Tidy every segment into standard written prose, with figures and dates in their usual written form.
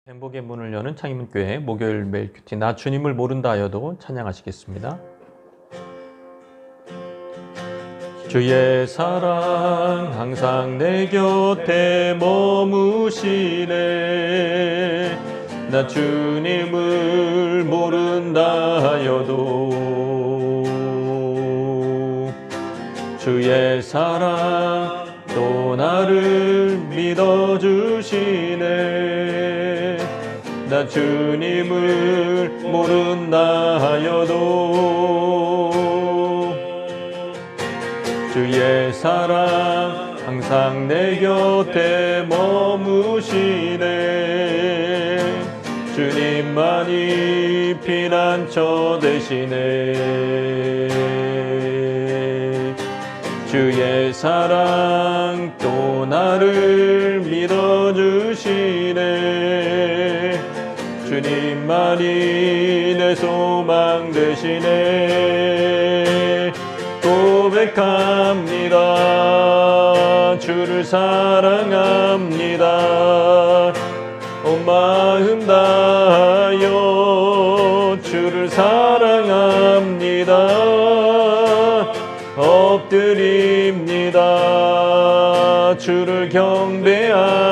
행복의 문을 여는 창의문교회 목요일 매일 큐티 나 주님을 모른다 하여도 찬양하시겠습니다. 주의 사랑 항상 내 곁에 머무시네. 나 주님을 모른다 하여도 주의 사랑 또 나를 믿어주시네. 나 주님을 모른다 하여도 주의 사랑 항상 내 곁에 머무시네. 주님만이 피난처 되시네. 주의 사랑 또 나를 믿어주시네. 주님만이 내 소망 되시네. 고백합니다. 주를 사랑합니다. 온 마음 다하여 주를 사랑합니다. 엎드립니다. 주를 경배합니다.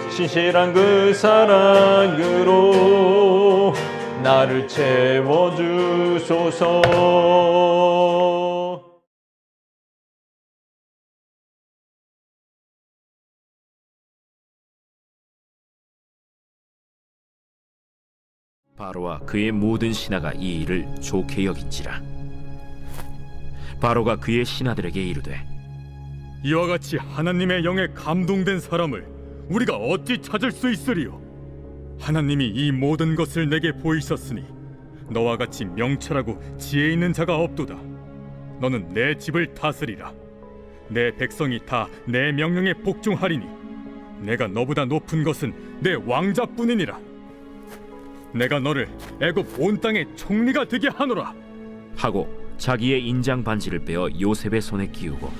신실한 그 사랑으로 나를 채워주소서. 바로와 그의 모든 신하가 이 일을 좋게 여긴지라. 바로가 그의 신하들에게 이르되, 이와 같이 하나님의 영에 감동된 사람을 우리가 어찌 찾을 수 있으리요? 하나님이 이 모든 것을 내게 보이셨으니 너와 같이 명철하고 지혜 있는 자가 없도다. 너는 내 집을 다스리라. 내 백성이 다 내 명령에 복종하리니 내가 너보다 높은 것은 내 왕자뿐이니라. 내가 너를 애굽 온 땅의 총리가 되게 하노라 하고 자기의 인장 반지를 빼어 요셉의 손에 끼우고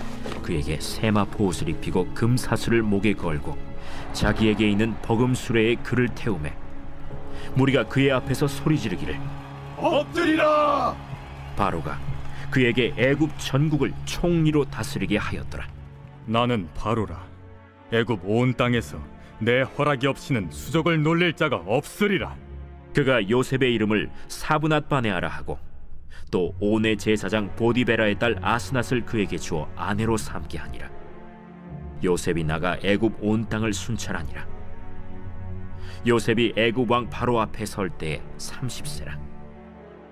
그에게 세마포 옷을 입히고 금사슬을 목에 걸고 자기에게 있는 버금 수레에 그를 태우매 무리가 그의 앞에서 소리 지르기를 엎드리라. 바로가 그에게 애굽 전국을 총리로 다스리게 하였더라. 나는 바로라. 애굽 온 땅에서 내 허락이 없이는 수족을 놀릴 자가 없으리라. 그가 요셉의 이름을 사브낫바네아라 하고 또 온의 제사장 보디베라의 딸 아스낫을 그에게 주어 아내로 삼게 하니라. 요셉이 나가 애굽 온 땅을 순찰하니라. 요셉이 애굽 왕 바로 앞에 설 때에 30세라.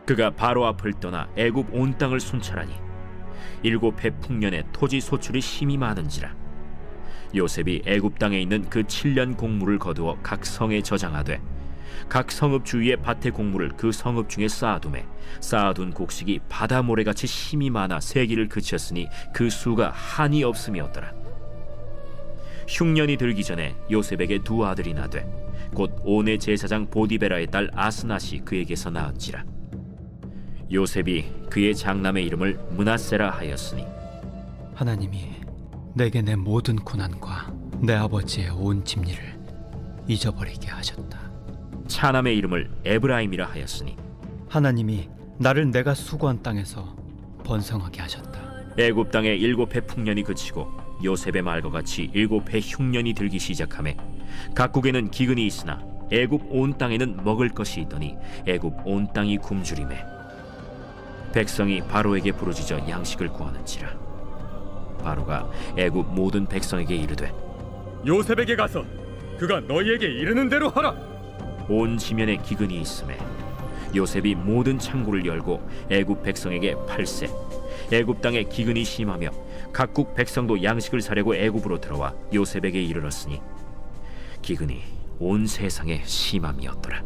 그가 바로 앞을 떠나 애굽 온 땅을 순찰하니 7해 풍년에 토지 소출이 심히 많은지라. 요셉이 애굽 땅에 있는 그 7년 곡물을 거두어 각 성에 저장하되 각 성읍 주위의 밭의 곡물을 그 성읍 중에 쌓아두매 쌓아둔 곡식이 바다 모래같이 심이 많아 세기를 그쳤으니 그 수가 한이 없음이었더라. 흉년이 들기 전에 요셉에게 두 아들이 나되 곧 온의 제사장 보디베라의 딸 아스낫이 그에게서 낳은지라. 요셉이 그의 장남의 이름을 므낫세라 하였으니 하나님이 내게 내 모든 고난과 내 아버지의 온 집리를 잊어버리게 하셨다. 차남의 이름을 에브라임이라 하였으니 하나님이 나를 내가 수고한 땅에서 번성하게 하셨다. 애굽 땅에 7해 풍년이 그치고 요셉의 말과 같이 7해 흉년이 들기 시작하매 각국에는 기근이 있으나 애굽 온 땅에는 먹을 것이 있더니 애굽 온 땅이 굶주리매 백성이 바로에게 부르짖어 양식을 구하는지라. 바로가 애굽 모든 백성에게 이르되 요셉에게 가서 그가 너희에게 이르는 대로 하라. 온 지면에 기근이 있음에 요셉이 모든 창고를 열고 애굽 백성에게 팔세 애굽 땅에 기근이 심하며 각국 백성도 양식을 사려고 애굽으로 들어와 요셉에게 이르렀으니 기근이 온 세상에 심함이었더라.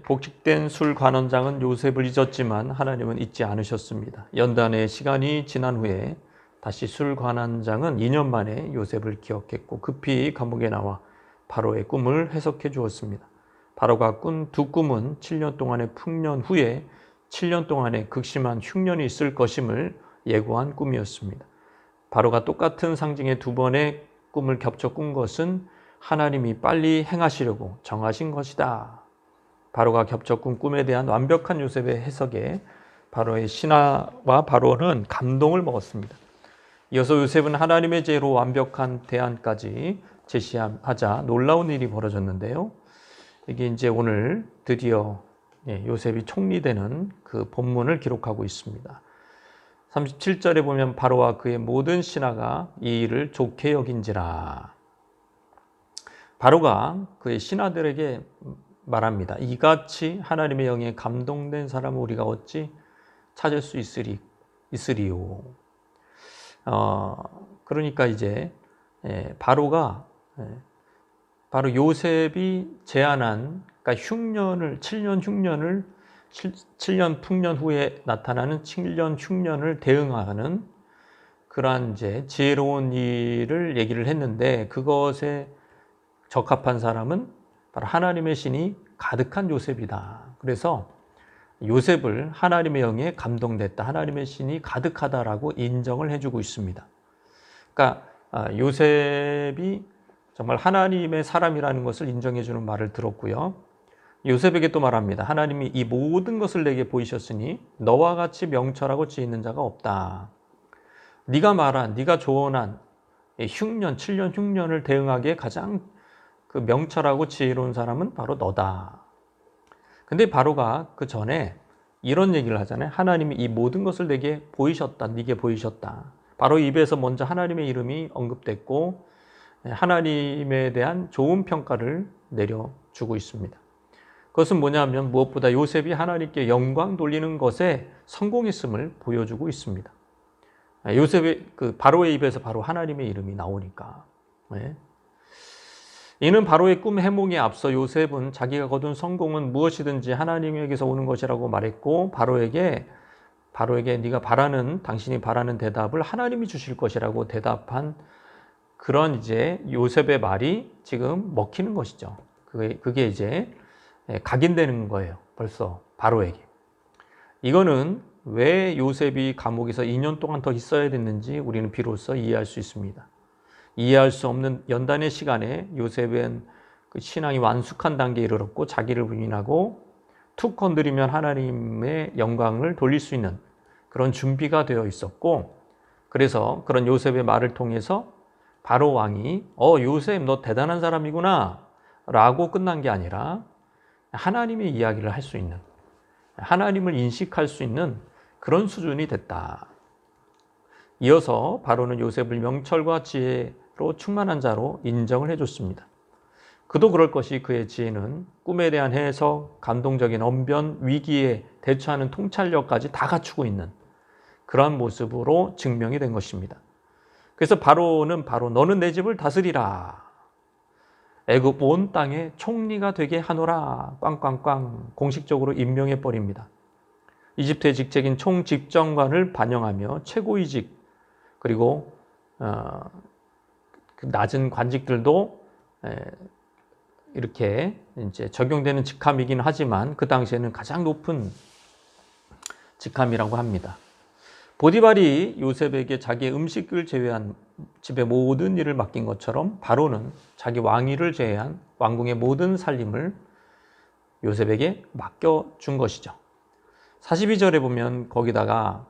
복직된 술 관원장은 요셉을 잊었지만 하나님은 잊지 않으셨습니다. 연단의 시간이 지난 후에 다시 술 관원장은 2년 만에 요셉을 기억했고 급히 감옥에 나와 바로의 꿈을 해석해 주었습니다. 바로가 꾼 두 꿈은 7년 동안의 풍년 후에 7년 동안의 극심한 흉년이 있을 것임을 예고한 꿈이었습니다. 바로가 똑같은 상징의 두 번의 꿈을 겹쳐 꾼 것은 하나님이 빨리 행하시려고 정하신 것이다. 바로가 겹쳐 꾼 꿈에 대한 완벽한 요셉의 해석에 바로의 신하와 바로는 감동을 먹었습니다. 이어서 요셉은 하나님의 제로 완벽한 대안까지 제시하자 놀라운 일이 벌어졌는데요. 이게 이제 오늘 드디어 요셉이 총리되는 그 본문을 기록하고 있습니다. 37절에 보면 바로와 그의 모든 신하가 이 일을 좋게 여긴지라. 바로가 그의 신하들에게 말합니다. 이같이 하나님의 영에 감동된 사람을 우리가 어찌 찾을 수 있으리요. 그러니까 이제 바로 요셉이 제안한 그러니까 7년 풍년 후에 나타나는 7년 흉년을 대응하는 그러한 이제 지혜로운 일을 얘기를 했는데 그것에 적합한 사람은 바로 하나님의 신이 가득한 요셉이다. 그래서 요셉을 하나님의 영에 감동됐다. 하나님의 신이 가득하다라고 인정을 해주고 있습니다. 그러니까 요셉이 정말 하나님의 사람이라는 것을 인정해주는 말을 들었고요. 요셉에게 또 말합니다. 하나님이 이 모든 것을 내게 보이셨으니 너와 같이 명철하고 지혜 있는 자가 없다. 네가 조언한 흉년, 7년 흉년을 대응하기에 가장 그 명철하고 지혜로운 사람은 바로 너다. 근데 바로가 그 전에 이런 얘기를 하잖아요. 하나님이 이 모든 것을 내게 보이셨다. 네게 보이셨다. 바로 입에서 먼저 하나님의 이름이 언급됐고 하나님에 대한 좋은 평가를 내려주고 있습니다. 그것은 뭐냐면 무엇보다 요셉이 하나님께 영광 돌리는 것에 성공했음을 보여주고 있습니다. 요셉의 그 바로의 입에서 바로 하나님의 이름이 나오니까. 이는 바로의 꿈 해몽에 앞서 요셉은 자기가 거둔 성공은 무엇이든지 하나님에게서 오는 것이라고 말했고 바로에게 네가 당신이 바라는 대답을 하나님이 주실 것이라고 대답한 그런 이제 요셉의 말이 지금 먹히는 것이죠. 그게 이제 각인되는 거예요. 벌써 바로에게. 이거는 왜 요셉이 감옥에서 2년 동안 더 있어야 됐는지 우리는 비로소 이해할 수 있습니다. 이해할 수 없는 연단의 시간에 요셉은 그 신앙이 완숙한 단계에 이르렀고 자기를 부인하고 툭 건드리면 하나님의 영광을 돌릴 수 있는 그런 준비가 되어 있었고 그래서 그런 요셉의 말을 통해서 바로 왕이 요셉 너 대단한 사람이구나 라고 끝난 게 아니라 하나님의 이야기를 할 수 있는 하나님을 인식할 수 있는 그런 수준이 됐다. 이어서 바로는 요셉을 명철과 지혜로 충만한 자로 인정을 해줬습니다. 그도 그럴 것이 그의 지혜는 꿈에 대한 해석, 감동적인 언변, 위기에 대처하는 통찰력까지 다 갖추고 있는 그러한 모습으로 증명이 된 것입니다. 그래서 바로는 너는 내 집을 다스리라. 애굽 온 땅의 총리가 되게 하노라. 꽝꽝꽝 공식적으로 임명해 버립니다. 이집트의 직책인 총집정관을 반영하며 최고위직 그리고 그 낮은 관직들도 이렇게 이제 적용되는 직함이긴 하지만 그 당시에는 가장 높은 직함이라고 합니다. 보디발이 요셉에게 자기의 음식을 제외한 집의 모든 일을 맡긴 것처럼 바로는 자기 왕위를 제외한 왕궁의 모든 살림을 요셉에게 맡겨준 것이죠. 42절에 보면 거기다가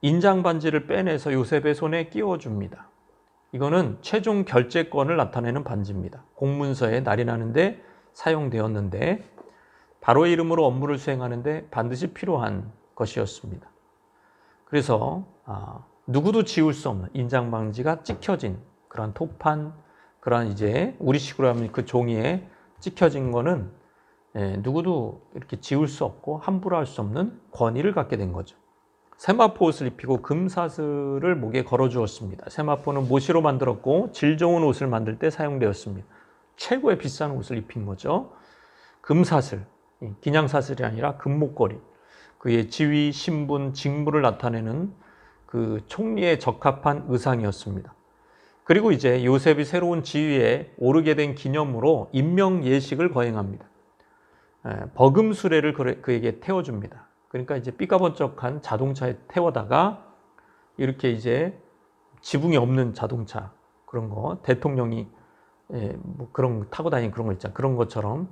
인장 반지를 빼내서 요셉의 손에 끼워줍니다. 이거는 최종 결재권을 나타내는 반지입니다. 공문서에 날인하는데 사용되었는데 바로의 이름으로 업무를 수행하는데 반드시 필요한 것이었습니다. 그래서 누구도 지울 수 없는 인장 반지가 찍혀진 그런 토판, 그런 이제 우리식으로 하면 그 종이에 찍혀진 거는 누구도 이렇게 지울 수 없고 함부로 할 수 없는 권위를 갖게 된 거죠. 세마포 옷을 입히고 금사슬을 목에 걸어 주었습니다. 세마포는 모시로 만들었고 질 좋은 옷을 만들 때 사용되었습니다. 최고의 비싼 옷을 입힌 거죠. 금사슬, 기냥사슬이 아니라 금목걸이. 그의 지위, 신분, 직무를 나타내는 그 총리에 적합한 의상이었습니다. 그리고 이제 요셉이 새로운 지위에 오르게 된 기념으로 임명 예식을 거행합니다. 버금 수레를 그에게 태워줍니다. 그러니까 이제 삐까번쩍한 자동차에 태워다가 이렇게 이제 지붕이 없는 자동차 그런 거 대통령이 뭐 그런 거 타고 다니는 그런 거 있잖아. 그런 것처럼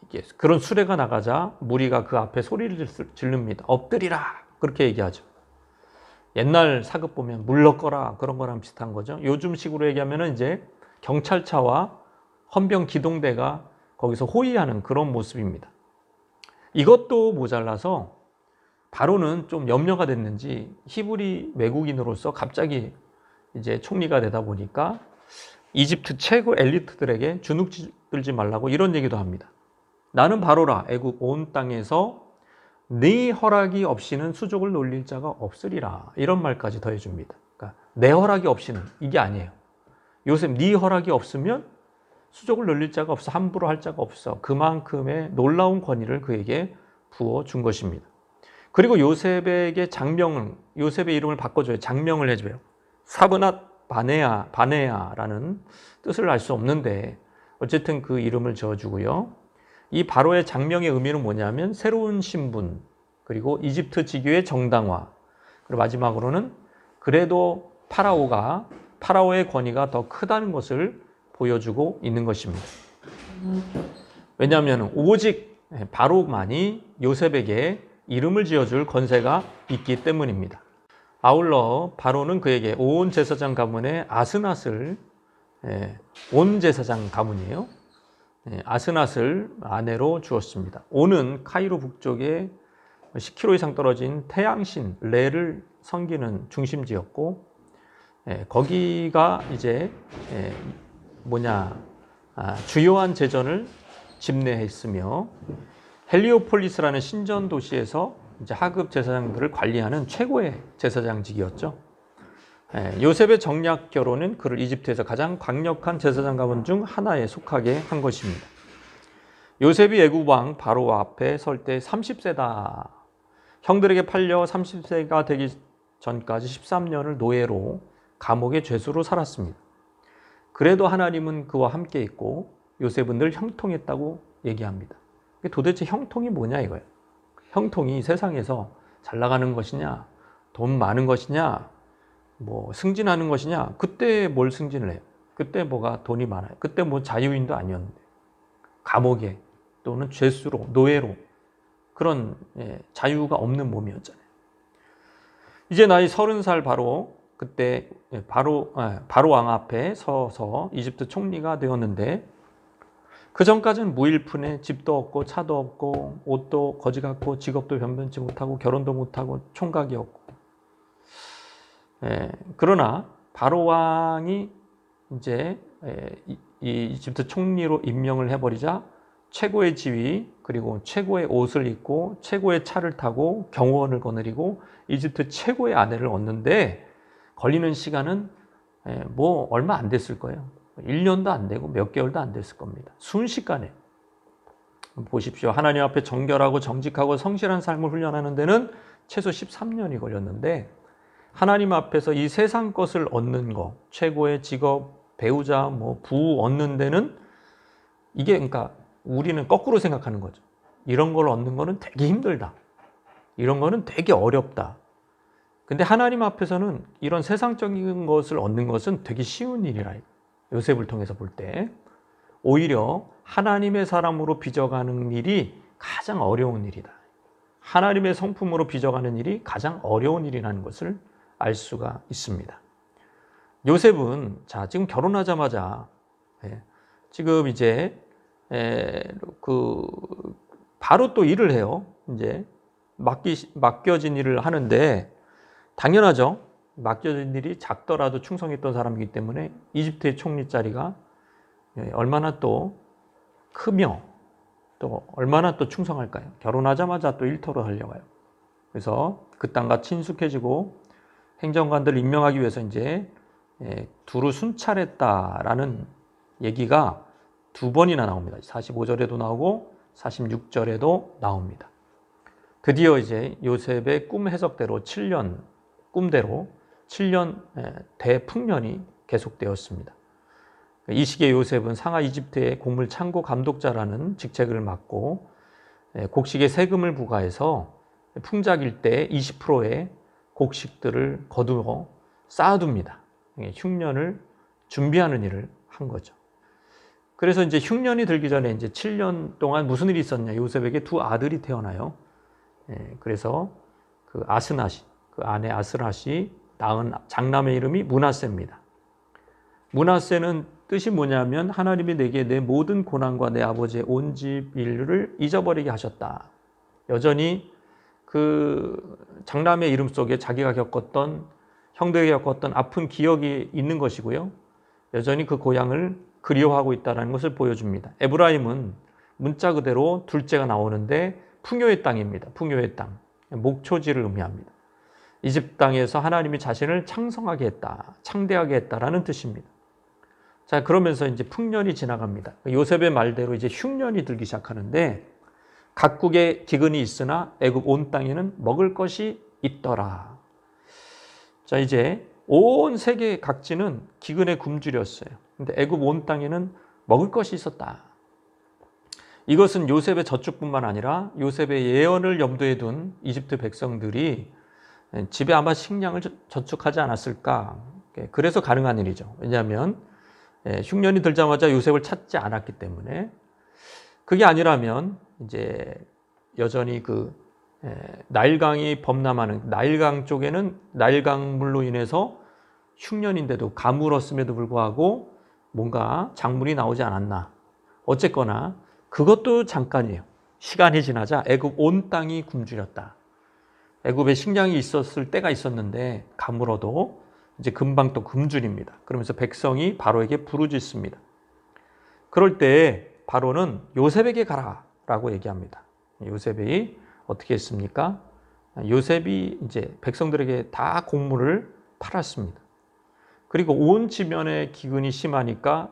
이게 그런 수레가 나가자 무리가 그 앞에 소리를 지릅니다. 엎드리라 그렇게 얘기하죠. 옛날 사극 보면 물러거라 그런 거랑 비슷한 거죠. 요즘식으로 얘기하면은 이제 경찰차와 헌병 기동대가 거기서 호위하는 그런 모습입니다. 이것도 모자라서 바로는 좀 염려가 됐는지 히브리 외국인으로서 갑자기 이제 총리가 되다 보니까 이집트 최고 엘리트들에게 주눅 들지 말라고 이런 얘기도 합니다. 나는 바로라 애굽 온 땅에서 네 허락이 없이는 수족을 놀릴 자가 없으리라 이런 말까지 더해줍니다. 그러니까 내 허락이 없이는 이게 아니에요. 요셉 네 허락이 없으면 수족을 놀릴 자가 없어 함부로 할 자가 없어 그만큼의 놀라운 권위를 그에게 부어준 것입니다. 그리고 요셉에게 요셉의 이름을 바꿔줘요. 장명을 해줘요. 사브낫 바네아라는 뜻을 알 수 없는데 어쨌든 그 이름을 지어주고요. 이 바로의 장명의 의미는 뭐냐면 새로운 신분, 그리고 이집트 지교의 정당화, 그리고 마지막으로는 그래도 파라오의 권위가 더 크다는 것을 보여주고 있는 것입니다. 왜냐하면 오직 바로만이 요셉에게 이름을 지어줄 권세가 있기 때문입니다. 아울러 바로는 그에게 온 제사장 가문의 아스낫을 온 제사장 가문이에요. 아스낫을 아내로 주었습니다. 온은 카이로 북쪽에 10km 이상 떨어진 태양신 레를 섬기는 중심지였고 거기가 이제 주요한 제전을 집례했으며 헬리오폴리스라는 신전 도시에서 이제 하급 제사장들을 관리하는 최고의 제사장직이었죠. 요셉의 정략 결혼은 그를 이집트에서 가장 강력한 제사장 가문 중 하나에 속하게 한 것입니다. 요셉이 애굽 왕 바로 앞에 설 때 30세다. 형들에게 팔려 30세가 되기 전까지 13년을 노예로 감옥의 죄수로 살았습니다. 그래도 하나님은 그와 함께 있고 요셉은 늘 형통했다고 얘기합니다. 도대체 형통이 뭐냐 이거예요. 형통이 세상에서 잘 나가는 것이냐, 돈 많은 것이냐, 뭐 승진하는 것이냐. 그때 뭘 승진을 해요? 그때 뭐가 돈이 많아요. 그때 뭐 자유인도 아니었는데 감옥에 또는 죄수로 노예로 그런 자유가 없는 몸이었잖아요. 이제 나이 30살 바로 그때 바로 왕 앞에 서서 이집트 총리가 되었는데 그 전까지는 무일푼에 집도 없고 차도 없고 옷도 거지 같고 직업도 변변치 못하고 결혼도 못하고 총각이었고 그러나 바로 왕이 이제 이 이집트 총리로 임명을 해버리자 최고의 지위 그리고 최고의 옷을 입고 최고의 차를 타고 경호원을 거느리고 이집트 최고의 아내를 얻는데 걸리는 시간은 뭐 얼마 안 됐을 거예요. 1년도 안 되고 몇 개월도 안 됐을 겁니다. 순식간에. 보십시오. 하나님 앞에 정결하고 정직하고 성실한 삶을 훈련하는 데는 최소 13년이 걸렸는데 하나님 앞에서 이 세상 것을 얻는 거, 최고의 직업, 배우자, 뭐 부우 얻는 데는 이게 그러니까 우리는 거꾸로 생각하는 거죠. 이런 걸 얻는 거는 되게 힘들다. 이런 거는 되게 어렵다. 근데 하나님 앞에서는 이런 세상적인 것을 얻는 것은 되게 쉬운 일이라. 요셉을 통해서 볼 때 오히려 하나님의 사람으로 빚어가는 일이 가장 어려운 일이다. 하나님의 성품으로 빚어가는 일이 가장 어려운 일이라는 것을 알 수가 있습니다. 요셉은 지금 결혼하자마자 지금 이제 바로 또 일을 해요. 이제 맡겨진 일을 하는데 당연하죠. 맡겨진 일이 작더라도 충성했던 사람이기 때문에 이집트의 총리 자리가 얼마나 또 크며 또 얼마나 또 충성할까요? 결혼하자마자 또 일터로 달려가요. 그래서 그 땅과 친숙해지고 행정관들을 임명하기 위해서 이제 두루 순찰했다라는 얘기가 2번이나 나옵니다. 45절에도 나오고 46절에도 나옵니다. 드디어 이제 요셉의 꿈 해석대로 7년 꿈대로 7년 대풍년이 계속되었습니다. 이 시기에 요셉은 상하 이집트의 곡물 창고 감독자라는 직책을 맡고 곡식에 세금을 부과해서 풍작일 때 20%의 곡식들을 거두어 쌓아둡니다. 흉년을 준비하는 일을 한 거죠. 그래서 이제 흉년이 들기 전에 이제 7년 동안 무슨 일이 있었냐? 요셉에게 두 아들이 태어나요. 그래서 그 아스낫이, 그 아내 아스낫이 낳은 장남의 이름이 므낫세입니다. 므낫세는 뜻이 뭐냐면 하나님이 내게 내 모든 고난과 내 아버지의 온 집 일을 잊어버리게 하셨다. 여전히 그 장남의 이름 속에 자기가 겪었던, 형들이 겪었던 아픈 기억이 있는 것이고요. 여전히 그 고향을 그리워하고 있다는 것을 보여줍니다. 에브라임은 문자 그대로 둘째가 나오는데 풍요의 땅입니다. 풍요의 땅. 목초지를 의미합니다. 이집트 땅에서 하나님이 자신을 창성하게 했다, 창대하게 했다라는 뜻입니다. 자, 그러면서 이제 풍년이 지나갑니다. 요셉의 말대로 이제 흉년이 들기 시작하는데 각국에 기근이 있으나 애굽 온 땅에는 먹을 것이 있더라. 자, 이제 온 세계 각지는 기근에 굶주렸어요. 근데 애굽 온 땅에는 먹을 것이 있었다. 이것은 요셉의 저축뿐만 아니라 요셉의 예언을 염두에 둔 이집트 백성들이 집에 아마 식량을 저축하지 않았을까. 그래서 가능한 일이죠. 왜냐하면 흉년이 들자마자 요셉을 찾지 않았기 때문에. 그게 아니라면 이제 여전히 그 나일강이 범람하는 나일강 쪽에는 나일강물로 인해서 흉년인데도 가물었음에도 불구하고 뭔가 작물이 나오지 않았나. 어쨌거나 그것도 잠깐이에요. 시간이 지나자 애굽 온 땅이 굶주렸다. 애굽에 식량이 있었을 때가 있었는데 가물어도 이제 금방 또 굶주립니다. 그러면서 백성이 바로에게 부르짖습니다. 그럴 때 바로는 요셉에게 가라라고 얘기합니다. 요셉이 어떻게 했습니까? 요셉이 이제 백성들에게 다 곡물을 팔았습니다. 그리고 온 지면에 기근이 심하니까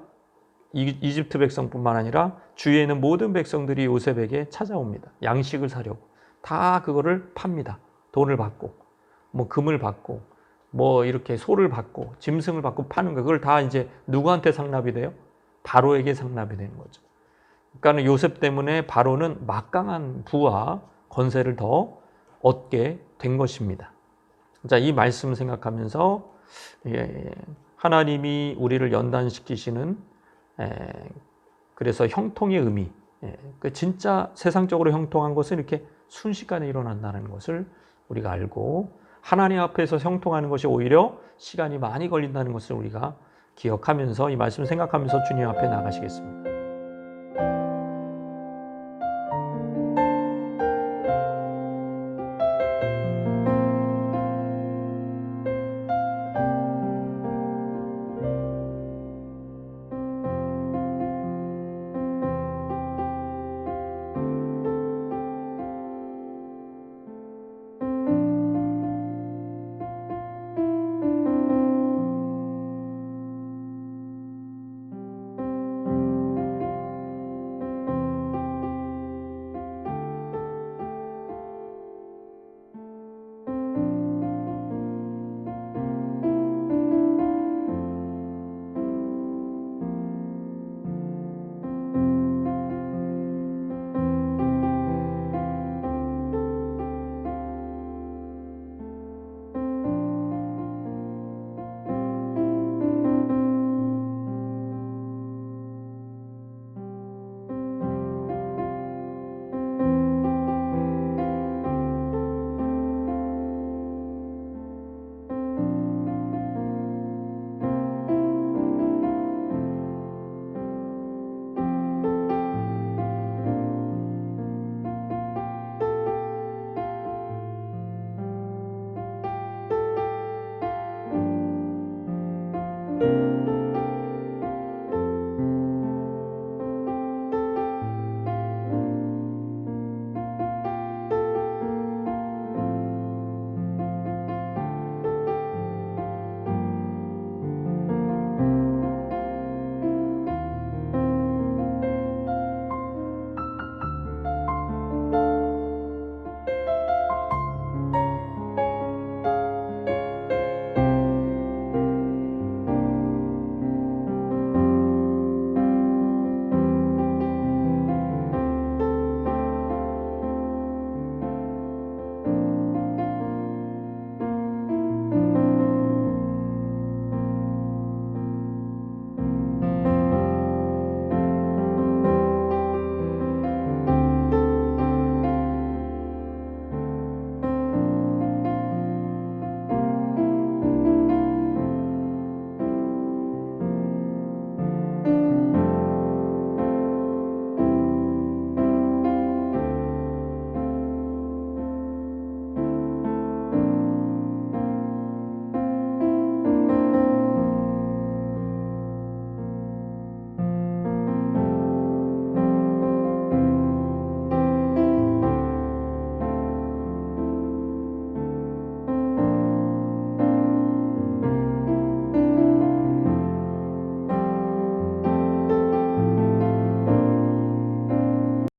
이집트 백성뿐만 아니라 주위에 있는 모든 백성들이 요셉에게 찾아옵니다. 양식을 사려고. 다 그거를 팝니다. 돈을 받고, 뭐 금을 받고, 뭐 이렇게 소를 받고, 짐승을 받고 파는 거. 그걸 다 이제 누구한테 상납이 돼요? 바로에게 상납이 되는 거죠. 그러니까 요셉 때문에 바로는 막강한 부와 권세를 더 얻게 된 것입니다. 자, 이 말씀 생각하면서 하나님이 우리를 연단시키시는 그래서 형통의 의미, 그 진짜 세상적으로 형통한 것은 이렇게 순식간에 일어난다는 것을 우리가 알고 하나님 앞에서 형통하는 것이 오히려 시간이 많이 걸린다는 것을 우리가 기억하면서 이 말씀 생각하면서 주님 앞에 나가시겠습니다.